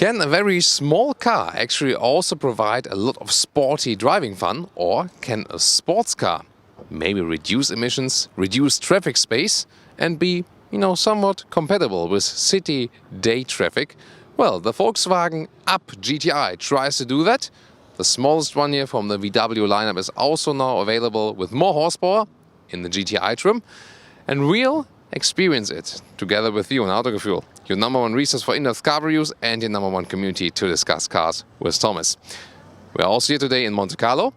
Can a very small car actually also provide a lot of sporty driving fun, or can a sports car maybe reduce emissions, reduce traffic space and be, somewhat compatible with city day traffic? Well, the Volkswagen Up GTI tries to do that. The smallest one here from the VW lineup is also now available with more horsepower in the GTI trim, and we'll experience it together with you on Autogefuehl, your #1 resource for in-depth car reviews and your #1 community to discuss cars with Thomas. We're also here today in Monte Carlo,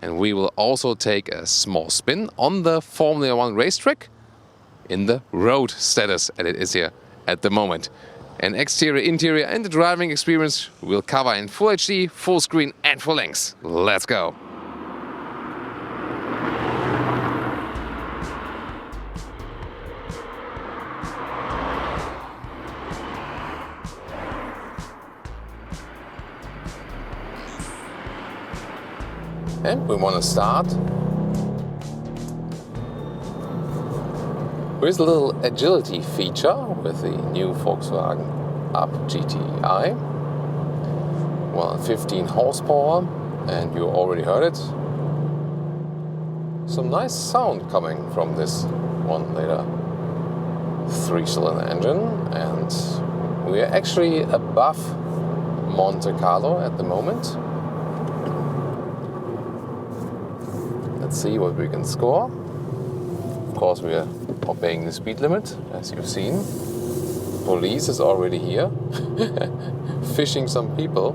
and we will also take a small spin on the Formula 1 racetrack in the road status as it is here at the moment. An exterior, interior and the driving experience we'll cover in full HD, full screen and full length. Let's go! And we want to start with a little agility feature with the new Volkswagen Up GTI. 115 horsepower, and you already heard it. Some nice sound coming from this 1-liter 3-cylinder engine, and we are actually above Monte Carlo at the moment. Let's see what we can score. Of course, we are obeying the speed limit, as you've seen. Police is already here, fishing some people.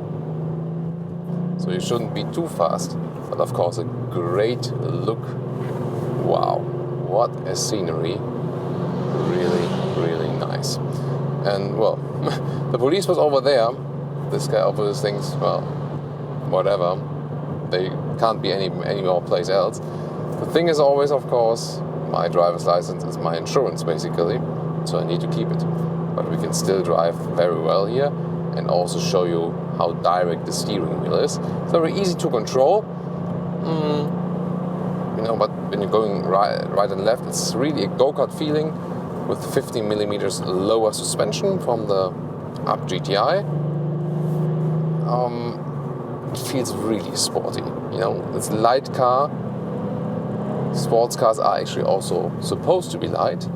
So you shouldn't be too fast. But of course, a great look. Wow, what a scenery. Really, really nice. And well, the police was over there. This guy obviously thinks, well, whatever. They can't be any more place else. The thing is always, of course, my driver's license is my insurance basically, so I need to keep it. But we can still drive very well here and also show you how direct the steering wheel is. It's very easy to control, but when you're going right and left, it's really a go-kart feeling with 15 millimeters lower suspension from the Up GTI. It feels really sporty, it's a light car. Sports cars are actually also supposed to be light.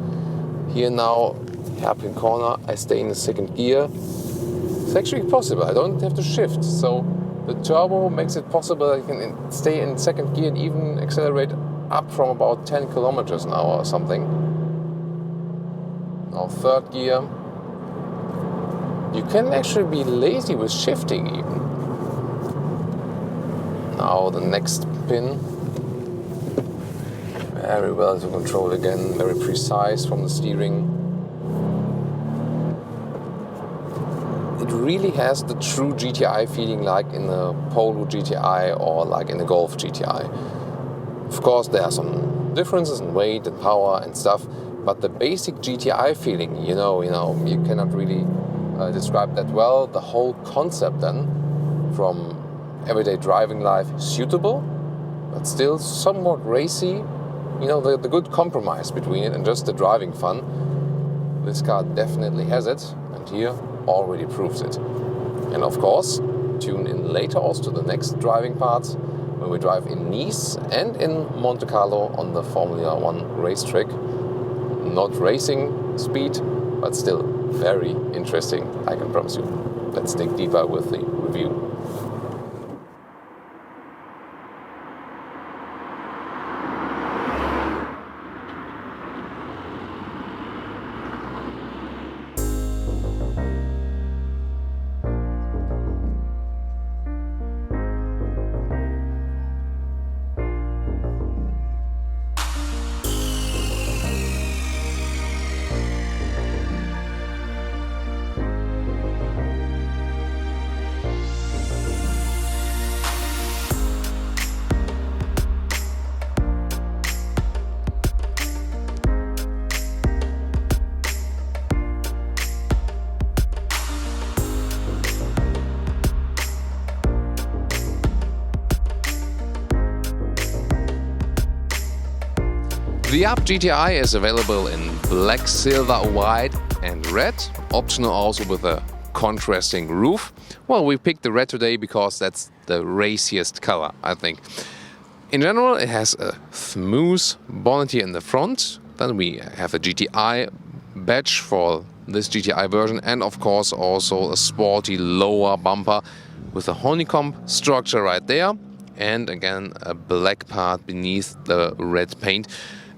Here now, hairpin corner, I stay in the second gear. It's actually possible, I don't have to shift. So the turbo makes it possible I can stay in second gear and even accelerate up from about 10 kilometers an hour or something. Now third gear. You can actually be lazy with shifting even. Now the next pin, very well to control again, very precise from the steering. It really has the true GTI feeling like in the Polo GTI or like in the Golf GTI. Of course there are some differences in weight and power and stuff, but the basic GTI feeling, you cannot really describe that well. The whole concept then, from everyday driving life, suitable, but still somewhat racy. The good compromise between it and just the driving fun. This car definitely has it, and here already proves it. And of course, tune in later also to the next driving parts when we drive in Nice and in Monte Carlo on the Formula 1 racetrack. Not racing speed, but still very interesting, I can promise you. Let's dig deeper with the review. The Up GTI is available in black, silver, white and red. Optional also with a contrasting roof. Well, we picked the red today because that's the raciest color, I think. In general, it has a smooth bonnet here in the front. Then we have a GTI badge for this GTI version, and of course also a sporty lower bumper with a honeycomb structure right there, and again a black part beneath the red paint.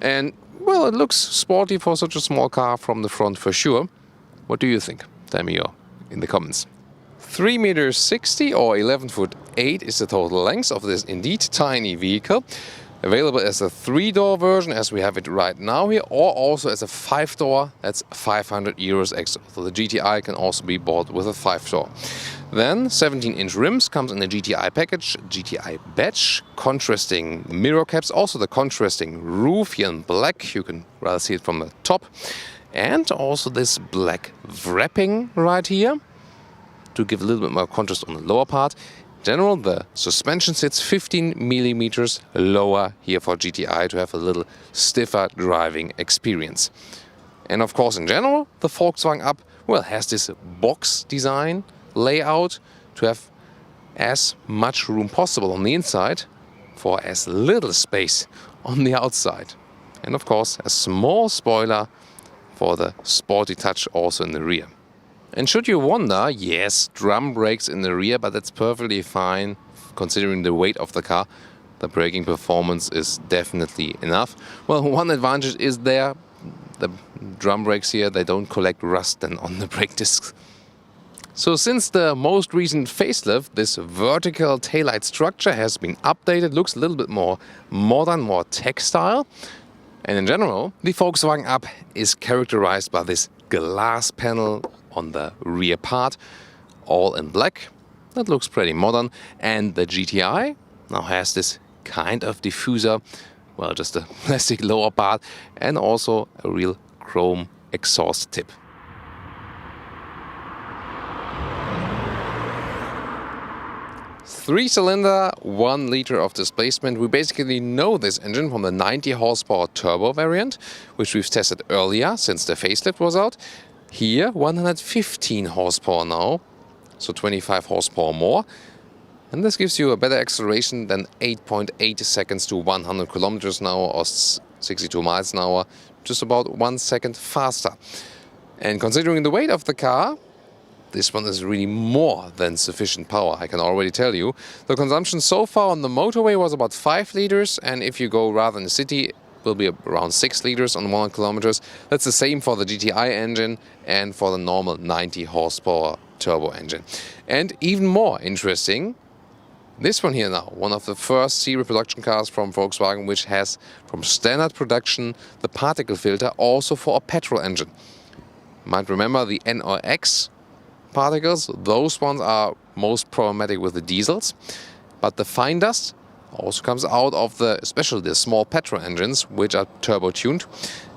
And well, it looks sporty for such a small car from the front for sure. What do you think? Tell me in the comments. 3 meters 60 or 11 foot 8 is the total length of this indeed tiny vehicle. Available as a 3-door version as we have it right now here, or also as a 5-door, that's 500 euros extra. So the GTI can also be bought with a 5-door. Then 17-inch rims comes in the GTI package, GTI badge, contrasting mirror caps, also the contrasting roof here in black, you can rather see it from the top. And also this black wrapping right here to give a little bit more contrast on the lower part. In general, the suspension sits 15 millimeters lower here for GTI to have a little stiffer driving experience. And of course, in general, the Volkswagen Up, well, has this box design layout to have as much room possible on the inside for as little space on the outside. And of course, a small spoiler for the sporty touch also in the rear. And should you wonder, yes, drum brakes in the rear, but that's perfectly fine considering the weight of the car. The braking performance is definitely enough. Well, one advantage is there. The drum brakes here, they don't collect rust then on the brake discs. So since the most recent facelift, this vertical taillight structure has been updated, looks a little bit more modern, more textile. And in general, the Volkswagen Up is characterized by this glass panel on the rear part, all in black. That looks pretty modern. And the GTI now has this kind of diffuser, well, just a plastic lower part, and also a real chrome exhaust tip. Three-cylinder, 1 liter of displacement. We basically know this engine from the 90 horsepower turbo variant, which we've tested earlier since the facelift was out. Here, 115 horsepower now, so 25 horsepower more. And this gives you a better acceleration than 8.8 seconds to 100 kilometers an hour or 62 miles an hour, just about 1 second faster. And considering the weight of the car, this one is really more than sufficient power, I can already tell you. The consumption so far on the motorway was about 5 liters, and if you go rather in the city, will be around 6 liters on 100 kilometers. That's the same for the GTI engine and for the normal 90 horsepower turbo engine. And even more interesting, this one here now, one of the first serial production cars from Volkswagen, which has from standard production the particle filter also for a petrol engine. You might remember the NOx particles, those ones are most problematic with the diesels, but the fine dust also comes out of especially the small petrol engines, which are turbo tuned,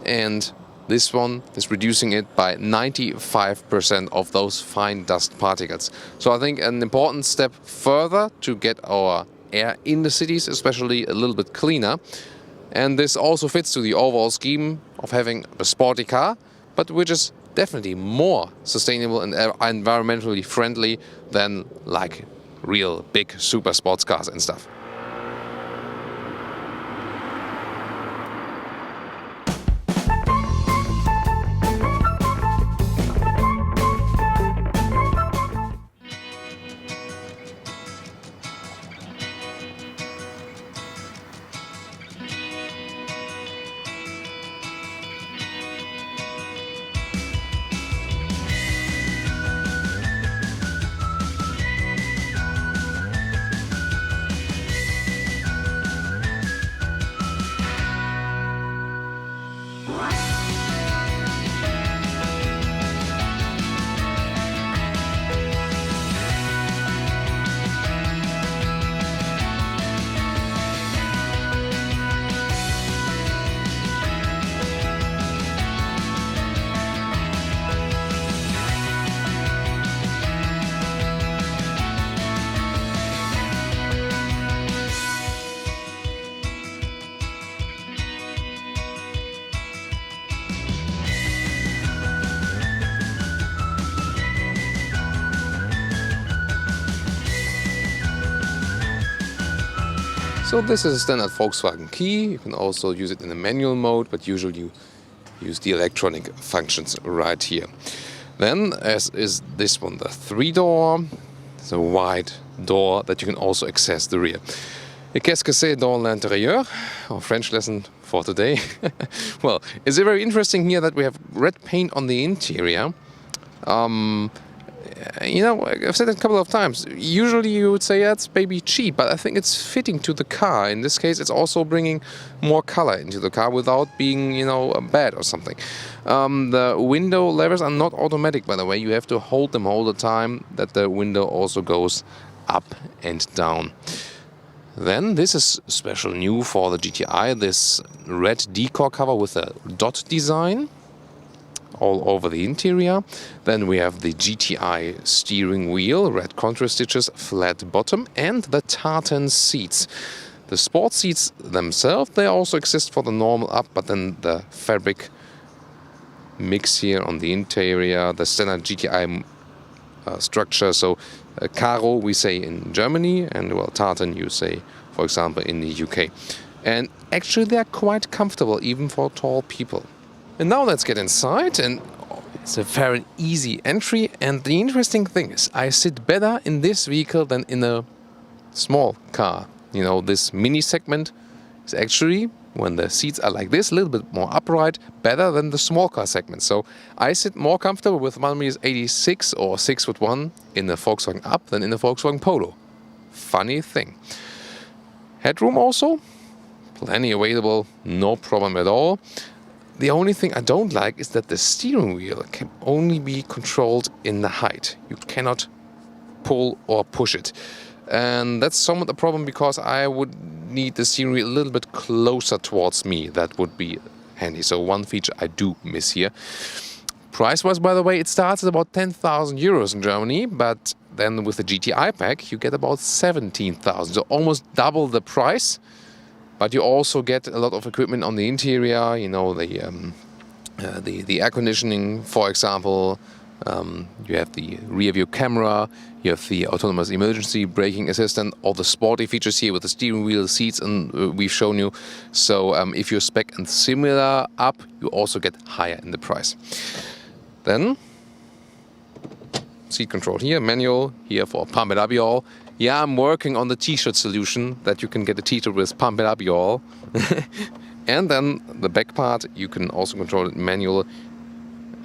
and this one is reducing it by 95% of those fine dust particles. So I think an important step further to get our air in the cities especially a little bit cleaner, and this also fits to the overall scheme of having a sporty car, but which is definitely more sustainable and environmentally friendly than like real big super sports cars and stuff. So this is a standard Volkswagen key. You can also use it in the manual mode, but usually you use the electronic functions right here. Then, as is this one, the 3-door. It's a wide door that you can also access the rear. Et qu'est-ce que c'est dans l'intérieur? Our French lesson for today. Well, it's very interesting here that we have red paint on the interior. You know, I've said it a couple of times. Usually you would say, yeah, it's maybe cheap, but I think it's fitting to the car. In this case, it's also bringing more color into the car without being, you know, bad or something. The window levers are not automatic, by the way. You have to hold them all the time, that the window also goes up and down. Then this is special new for the GTI, this red decor cover with a dot design all over the interior. Then we have the GTI steering wheel, red contrast stitches, flat bottom, and the tartan seats. The sport seats themselves, they also exist for the normal up, but then the fabric mix here on the interior, the standard GTI structure. So Caro we say in Germany, and well, tartan you say, for example, in the UK. And actually they're quite comfortable even for tall people. And now let's get inside, and it's a very easy entry. And the interesting thing is, I sit better in this vehicle than in a small car. You know, this mini segment is actually, when the seats are like this, a little bit more upright, better than the small car segment. So I sit more comfortable with 1.86 m or 6'1" in the Volkswagen Up than in the Volkswagen Polo. Funny thing. Headroom also, plenty available, no problem at all. The only thing I don't like is that the steering wheel can only be controlled in the height. You cannot pull or push it. And that's somewhat a problem because I would need the steering wheel a little bit closer towards me. That would be handy. So one feature I do miss here. Price-wise, by the way, it starts at about 10,000 euros in Germany, but then with the GTI pack you get about 17,000, so almost double the price. But you also get a lot of equipment on the interior, you know, the air conditioning, for example. You have the rear view camera, you have the autonomous emergency braking assistant, all the sporty features here with the steering wheel, seats, and we've shown you. So if you spec and similar up, you also get higher in the price. Then seat control here, manual, here for pump it up y'all. Yeah, I'm working on the t-shirt solution that you can get a t-shirt with pump it up y'all. And then the back part, you can also control it manual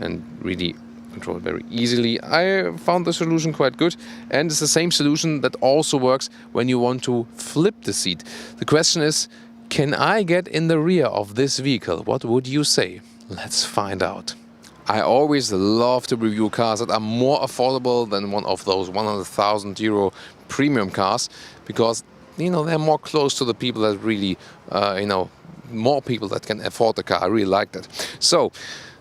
and really control it very easily. I found the solution quite good, and it's the same solution that also works when you want to flip the seat. The question is, can I get in the rear of this vehicle? What would you say? Let's find out. I always love to review cars that are more affordable than one of those 100,000 euro premium cars, because, you know, they're more close to the people that really, you know, more people that can afford the car. I really like that. So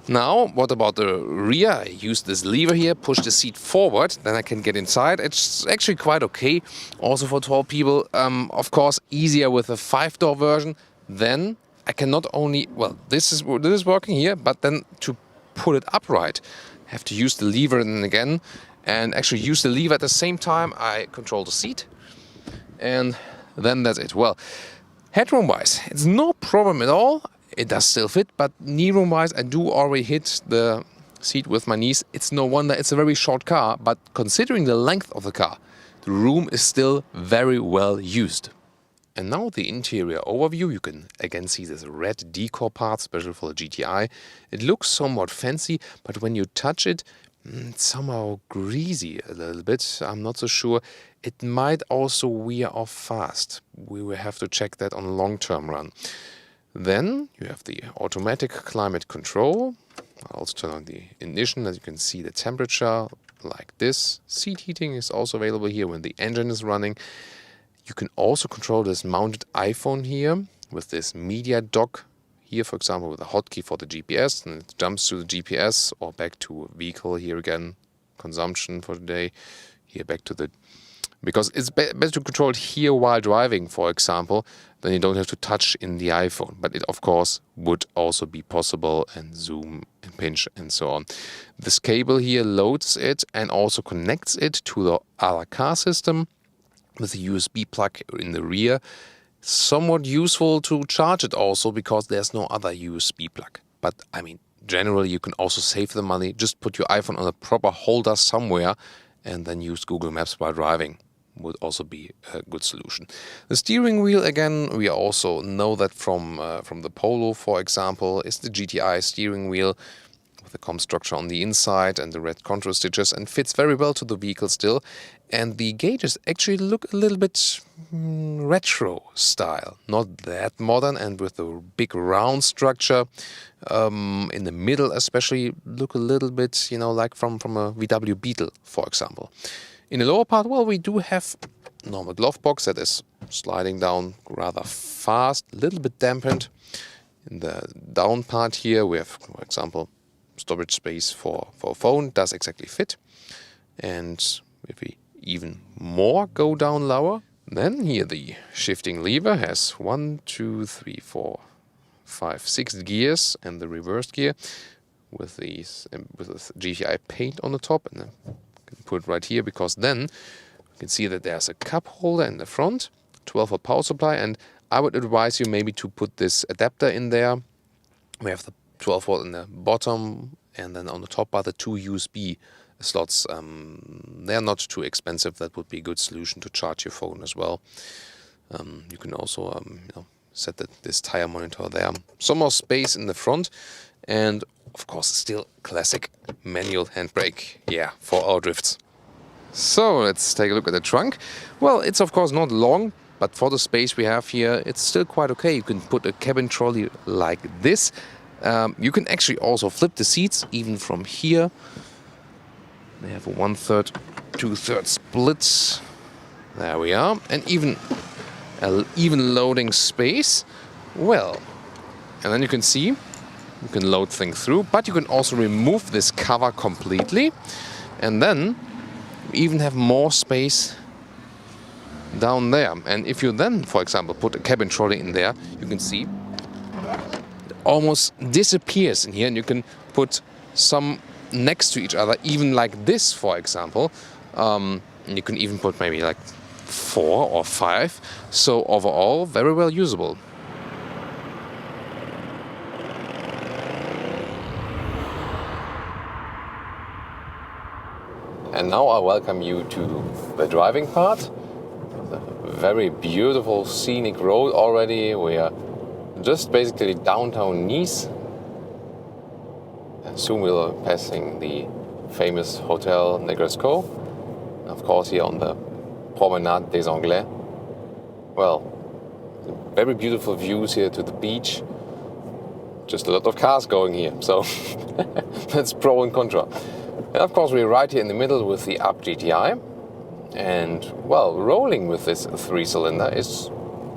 now, what about the rear? I use this lever here, push the seat forward, then I can get inside. It's actually quite okay, also for tall people. Of course, easier with a 5-door version. Then I can not only, well, this is working here, but then to pull it upright, I have to use the lever and again, and actually use the lever at the same time I control the seat, and then that's it. Well, headroom wise, it's no problem at all. It does still fit, but knee room wise, I do already hit the seat with my knees. It's no wonder, it's a very short car, but considering the length of the car, the room is still very well used. And now the interior overview. You can again see this red decor part, special for the GTI. It looks somewhat fancy, but when you touch it, it's somehow greasy a little bit. I'm not so sure. It might also wear off fast. We will have to check that on a long-term run. Then you have the automatic climate control. I'll also turn on the ignition, as you can see the temperature like this. Seat heating is also available here when the engine is running. You can also control this mounted iPhone here with this media dock here, for example, with a hotkey for the GPS, and it jumps to the GPS or back to vehicle here again, consumption for the day, here back to the, because it's better to control it here while driving, for example, then you don't have to touch in the iPhone. But it, of course, would also be possible, and zoom and pinch and so on. This cable here loads it and also connects it to the other car system with a USB plug in the rear. somewhat useful to charge it also because there's no other USB plug. But I mean, generally you can also save the money. Just put your iPhone on a proper holder somewhere and then use Google Maps while driving. Would also be a good solution. The steering wheel, again, we also know that from the Polo, for example, is the GTI steering wheel with the COM structure on the inside and the red contour stitches, and fits very well to the vehicle still. And the gauges actually look a little bit retro style, not that modern, and with the big round structure in the middle especially look a little bit, like from a VW Beetle, for example. In the lower part, well, we do have normal glove box that is sliding down rather fast, a little bit dampened. In the down part here, we have, for example, storage space for a phone, does exactly fit. And if we even more go down lower, then here the shifting lever has 1, 2, 3, 4, 5, 6 gears, and the reverse gear with these with the GTI paint on the top, and put it right here because then you can see that there's a cup holder in the front, 12-volt power supply, and I would advise you maybe to put this adapter in there. We have the 12-volt in the bottom, and then on the top are the 2 USB slots. They're not too expensive. That would be a good solution to charge your phone as well. You can also set this tire monitor there. Some more space in the front, and of course still classic manual handbrake, for our drifts. So let's take a look at the trunk. Well, it's of course not long, but for the space we have here, it's still quite okay. You can put a cabin trolley like this. You can actually also flip the seats even from here. They have a 1/3, 2/3 split. There we are, and even loading space. Well, and then you can see you can load things through, but you can also remove this cover completely, and then you even have more space down there. And if you then, for example, put a cabin trolley in there, you can see it almost disappears in here, and you can put some next to each other, even like this, for example. You can even put maybe like 4 or 5. So overall, very well usable. And now I welcome you to the driving part. The very beautiful scenic road already. We are just basically downtown Nice. And soon we'll be passing the famous Hotel Negresco. Of course, here on the Promenade des Anglais. Well, very beautiful views here to the beach. Just a lot of cars going here, so that's pro and contra. And of course, we're right here in the middle with the up GTI. And well, rolling with this 3-cylinder is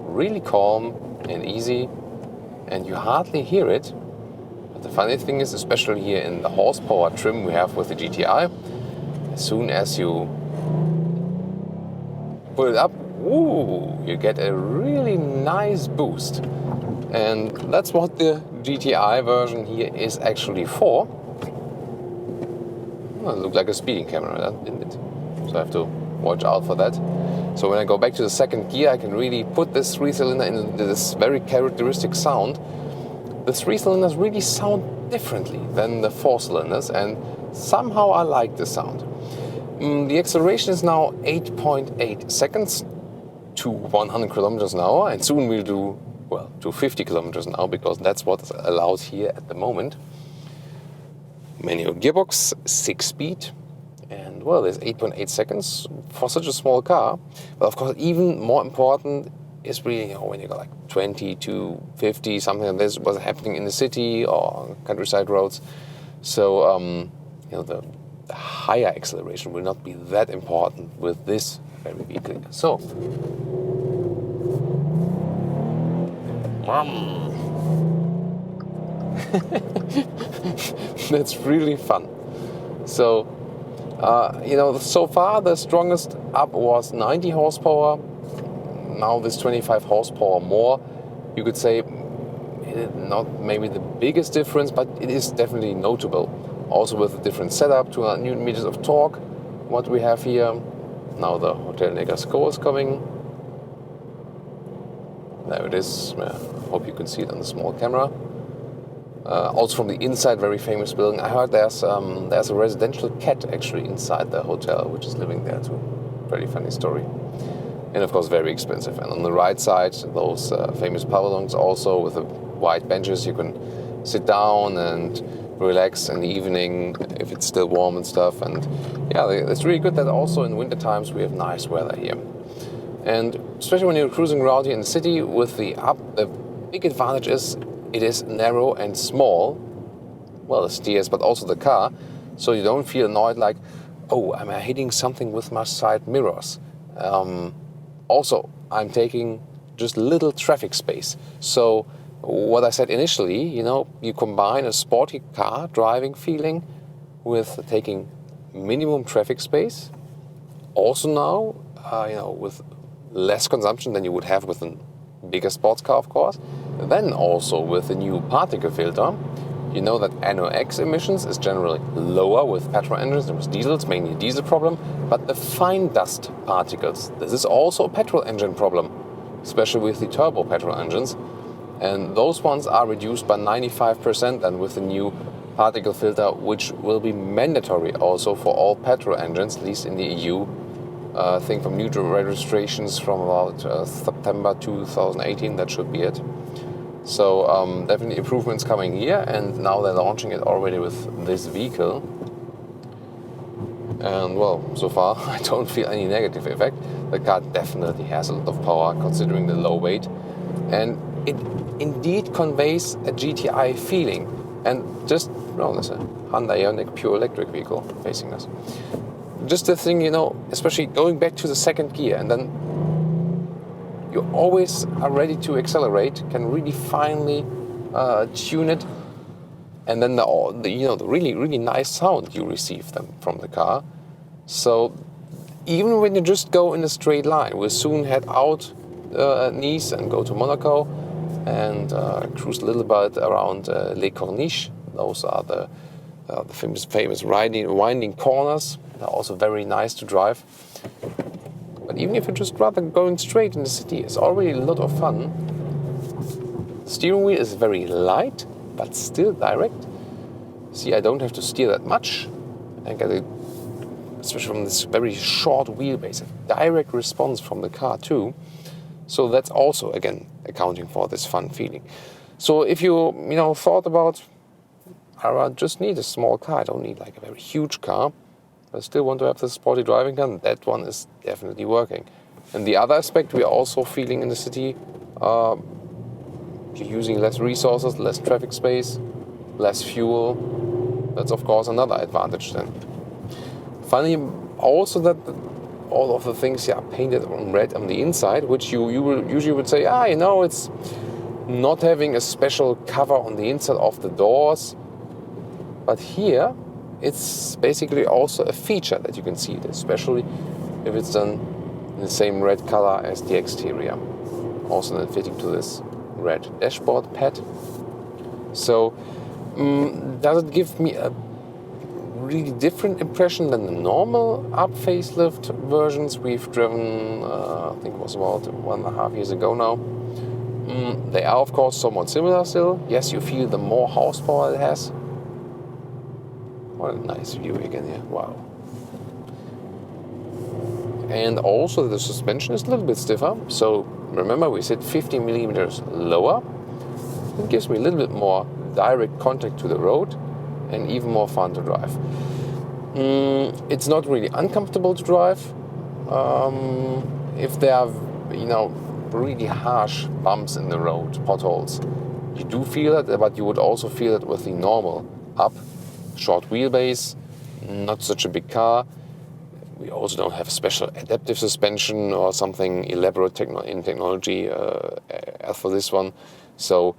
really calm and easy, and you hardly hear it. But the funny thing is, especially here in the horsepower trim we have with the GTI, as soon as you put it up, you get a really nice boost. And that's what the GTI version here is actually for. Well, it looked like a speeding camera, didn't it? So I have to watch out for that. So when I go back to the second gear, I can really put this 3-cylinder into this very characteristic sound. The 3-cylinders really sound differently than the 4-cylinders, and somehow I like the sound. The acceleration is now 8.8 seconds to 100 kilometers an hour, and soon we'll do, well, to 50 kilometers an hour, because that's what's allowed here at the moment. Manual gearbox, 6-speed, and well, there's 8.8 seconds for such a small car. But of course, even more important is really, when you go like 20 to 50, something like this was happening in the city or countryside roads. So, the higher acceleration will not be that important with this very vehicle. So, that's really fun. So, so far the strongest up was 90 horsepower. Now this 25 horsepower more. You could say not maybe the biggest difference, but it is definitely notable. Also with a different setup, 200 Newton meters of torque, what we have here. Now the Hotel Negresco is coming. There it is. Hope you can see it on the small camera. Also from the inside, very famous building. I heard there's a residential cat actually inside the hotel, which is living there too. Very funny story. And of course, very expensive. And on the right side, those famous pavilions also with the white benches. You can sit down and relax in the evening if it's still warm and stuff. And yeah, it's really good that also in winter times we have nice weather here. And especially when you're cruising around here in the city with the big advantage is it is narrow and small. Well, the steers, but also the car. So you don't feel annoyed like, oh, am I hitting something with my side mirrors? Also, I'm taking just little traffic space. So what I said initially, you combine a sporty car driving feeling with taking minimum traffic space. Also now, with less consumption than you would have with a bigger sports car, of course. Then also with the new particle filter, you know that NOx emissions is generally lower with petrol engines than with diesels, mainly a diesel problem. But the fine dust particles, this is also a petrol engine problem, especially with the turbo petrol engines. And those ones are reduced by 95% and with the new particle filter, which will be mandatory also for all petrol engines, at least in the EU. I think from new registrations from about September 2018, that should be it. So definitely improvements coming here, and now they're launching it already with this vehicle. And well, so far I don't feel any negative effect. The car definitely has a lot of power considering the low weight, and it indeed conveys a GTI feeling. And just, there's a Hyundai Ioniq pure electric vehicle facing us. Just the thing, especially going back to the second gear, and then you always are ready to accelerate, can really finely tune it, and then the really, really nice sound you receive from the car. So even when you just go in a straight line, we'll soon head out Nice and go to Monaco and cruise a little bit around Les Corniches. Those are the famous winding corners. They're also very nice to drive. But even if you're just rather going straight in the city, it's already a lot of fun. The steering wheel is very light, but still direct. See, I don't have to steer that much. I get especially from this very short wheelbase, a direct response from the car too. So that's also, again, accounting for this fun feeling. So if you, thought about, I just need a small car, I don't need like a very huge car, I still want to have this sporty driving car, that one is definitely working. And the other aspect we are also feeling in the city, you're using less resources, less traffic space, less fuel. That's of course another advantage then. Funny also that all of the things are painted on red on the inside, which you usually would say, it's not having a special cover on the inside of the doors. But here, it's basically also a feature that you can see it, especially if it's done in the same red color as the exterior. Also then fitting to this red dashboard pad. So does it give me a really different impression than the normal up facelift versions we've driven, I think it was about 1.5 years ago now. They are of course somewhat similar still. Yes, you feel the more horsepower it has. What a nice view again here, wow. And also the suspension is a little bit stiffer. So remember we said 50 millimeters lower. It gives me a little bit more direct contact to the road and even more fun to drive. It's not really uncomfortable to drive. If there are, really harsh bumps in the road, potholes, you do feel it, but you would also feel it with the normal up, short wheelbase, not such a big car. We also don't have special adaptive suspension or something elaborate in technology as for this one. So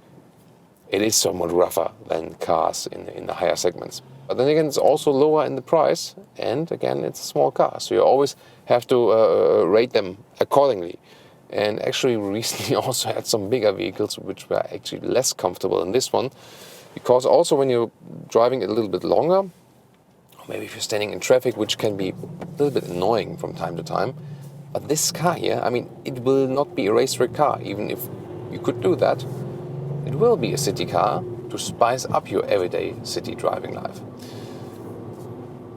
it is somewhat rougher than cars in the higher segments. But then again, it's also lower in the price, and again, it's a small car. So you always have to rate them accordingly. And actually, we recently also had some bigger vehicles which were actually less comfortable than this one. Because also when you're driving it a little bit longer, or maybe if you're standing in traffic, which can be a little bit annoying from time to time. But this car here, it will not be a race track car, even if you could do that. It will be a city car to spice up your everyday city driving life.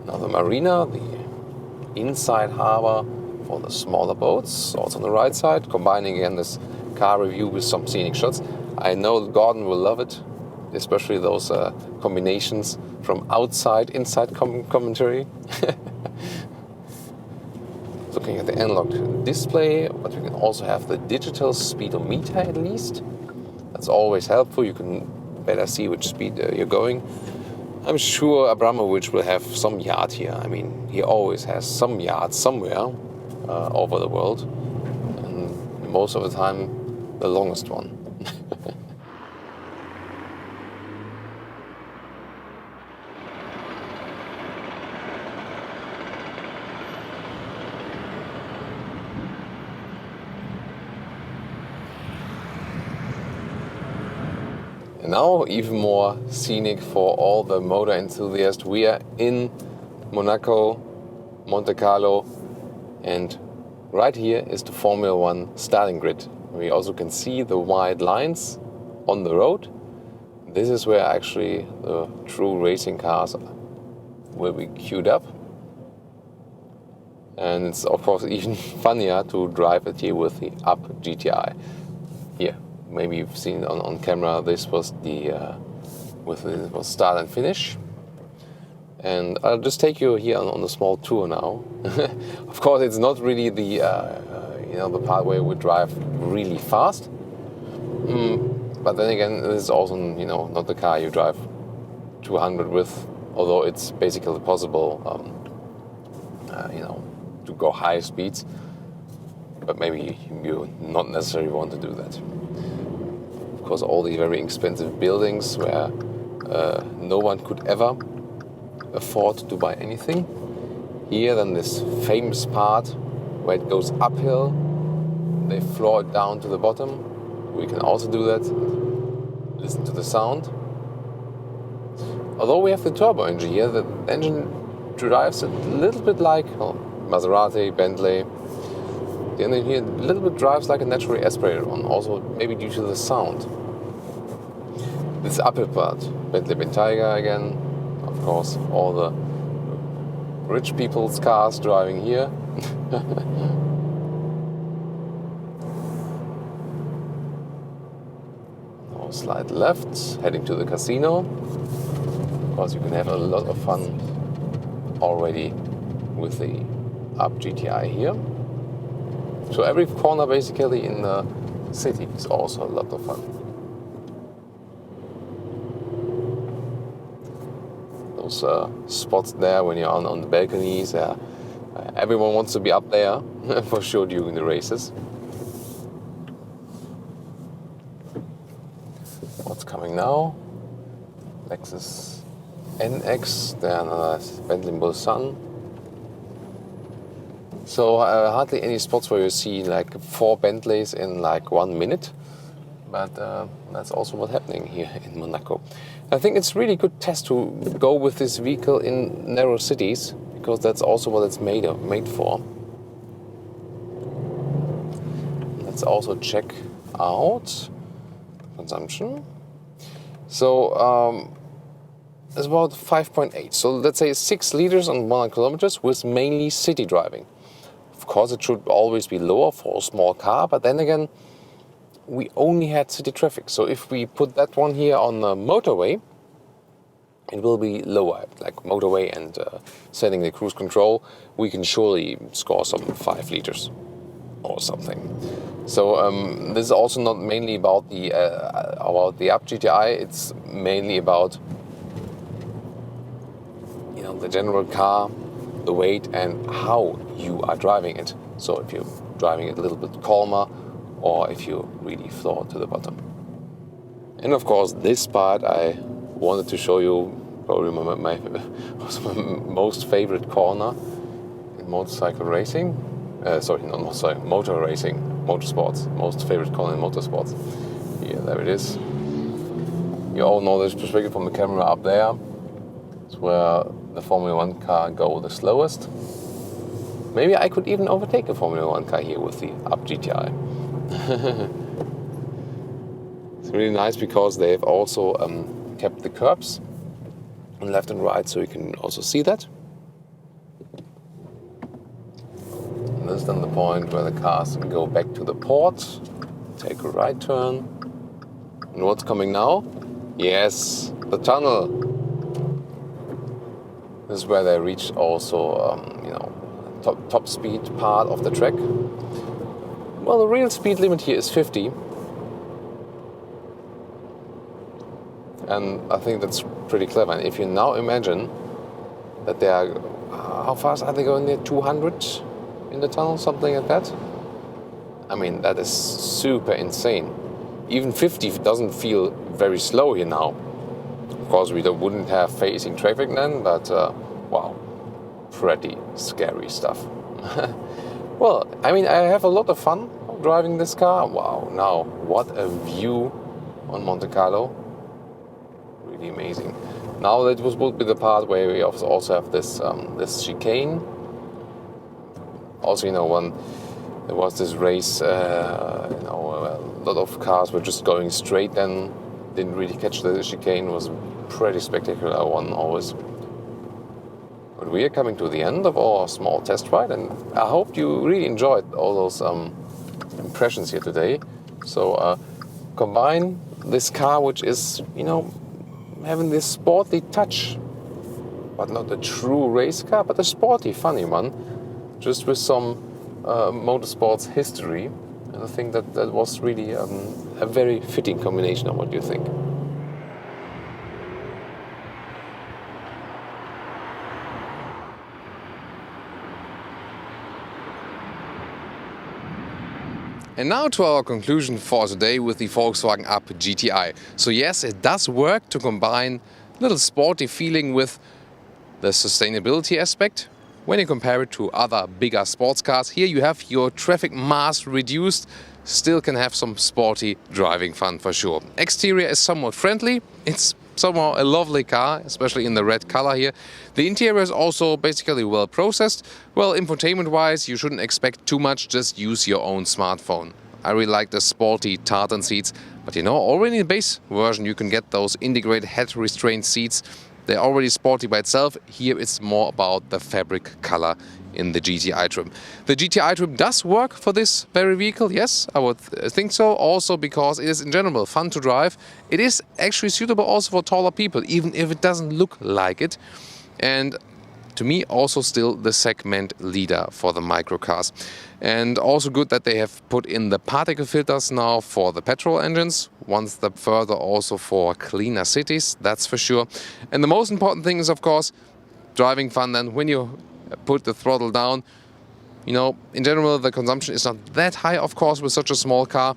Now the marina, the inside harbor for the smaller boats, also on the right side, combining again this car review with some scenic shots. I know Gordon will love it, especially those combinations from outside, inside commentary. Looking at the analog display, but we can also have the digital speedometer at least. That's always helpful. You can better see which speed you're going. I'm sure Abramovich will have some yacht here. I mean, he always has some yacht somewhere over the world, and most of the time the longest one. And now, even more scenic for all the motor enthusiasts, we are in Monaco, Monte Carlo, and right here is the Formula One starting grid. We also can see the white lines on the road. This is where actually the true racing cars will be queued up. And it's of course even funnier to drive it here with the Up GTI. Here, maybe you've seen on camera, this was the was start and finish. And I'll just take you here on a small tour now. Of course, it's not really the the part where we drive really fast. But then again, this is also not the car you drive 200 with, although it's basically possible to go high speeds. But maybe you not necessarily want to do that. Of course, all the very expensive buildings where no one could ever afford to buy anything. Here, then this famous part where it goes uphill, they floor it down to the bottom. We can also do that. Listen to the sound. Although we have the turbo engine here, the engine drives a little bit like Maserati, Bentley. The engine here a little bit drives like a naturally aspirated one, also maybe due to the sound. This upper part, Bentley Bentayga again. Of course, all the rich people's cars driving here. Now slide left, heading to the casino. Of course, you can have a lot of fun already with the Up GTI here. So every corner basically in the city is also a lot of fun. Those spots there when you're on the balconies, everyone wants to be up there for sure during the races. What's coming now? Lexus NX, then another Bentley Mulsanne. So hardly any spots where you see like 4 Bentleys in like 1 minute, but that's also what's happening here in Monaco. I think it's really good test to go with this vehicle in narrow cities, because that's also what it's made for. Let's also check out consumption. So it's about 5.8. So let's say 6 liters on 100 kilometers with mainly city driving. Of course, it should always be lower for a small car, but then again, we only had city traffic. So if we put that one here on the motorway, it will be lower. Like motorway and setting the cruise control, we can surely score some 5 liters or something. So this is also not mainly about the Up GTI. It's mainly about the general car, the weight, and how you are driving it. So if you're driving it a little bit calmer, or if you really floor to the bottom. And of course, this part I wanted to show you, probably my most favorite corner in motorcycle racing. Motor racing, motorsports. Most favorite corner in motorsports. Yeah, there it is. You all know this perspective from the camera up there. It's where the Formula One car go the slowest. Maybe I could even overtake a Formula One car here with the Up GTI. It's really nice because they've also kept the curbs on left and right, so you can also see that. And this is then the point where the cars can go back to the port, take a right turn. And what's coming now? Yes, the tunnel. This is where they reach also, top speed part of the track. Well, the real speed limit here is 50. And I think that's pretty clever. And if you now imagine that they are, how fast are they going there? 200 in the tunnel, something like that? I mean, that is super insane. Even 50 doesn't feel very slow here now. Of course, we wouldn't have facing traffic then, but wow, pretty scary stuff. Well, I mean, I have a lot of fun driving this car. Wow, now what a view on Monte Carlo. Really amazing. Now that would be the part where we also have this this chicane. Also, when there was this race, a lot of cars were just going straight and didn't really catch the chicane. It was a pretty spectacular one always. But we are coming to the end of our small test ride, and I hope you really enjoyed all those impressions here today. So combine this car, which is, having this sporty touch, but not a true race car, but a sporty, funny one, just with some motorsports history. And I think that was really a very fitting combination. Of what do you think? And now to our conclusion for today with the Volkswagen Up GTI. So yes, it does work to combine a little sporty feeling with the sustainability aspect. When you compare it to other bigger sports cars, here you have your traffic mass reduced, still can have some sporty driving fun for sure. Exterior is somewhat friendly. It's somehow a lovely car, especially in the red color here. The interior is also basically well processed. Well, infotainment wise, you shouldn't expect too much, just use your own smartphone. I really like the sporty tartan seats, but already in the base version you can get those integrated head restraint seats. They're already sporty by itself. Here it's more about the fabric color in the GTI trim. The GTI trim does work for this very vehicle, yes, I would think so. Also because it is in general fun to drive. It is actually suitable also for taller people, even if it doesn't look like it. And to me also still the segment leader for the microcars. And also good that they have put in the particle filters now for the petrol engines. One step further also for cleaner cities, that's for sure. And the most important thing is, of course, driving fun. Then when you put the throttle down, in general the consumption is not that high, of course, with such a small car.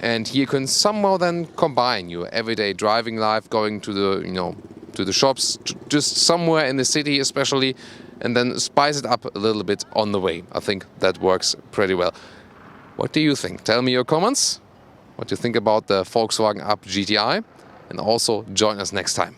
And here you can somehow then combine your everyday driving life, going to the to the shops, just somewhere in the city especially, and then spice it up a little bit on the way. I think that works pretty well. What do you think? Tell me your comments. What do you think about the Volkswagen Up GTI? And also join us next time.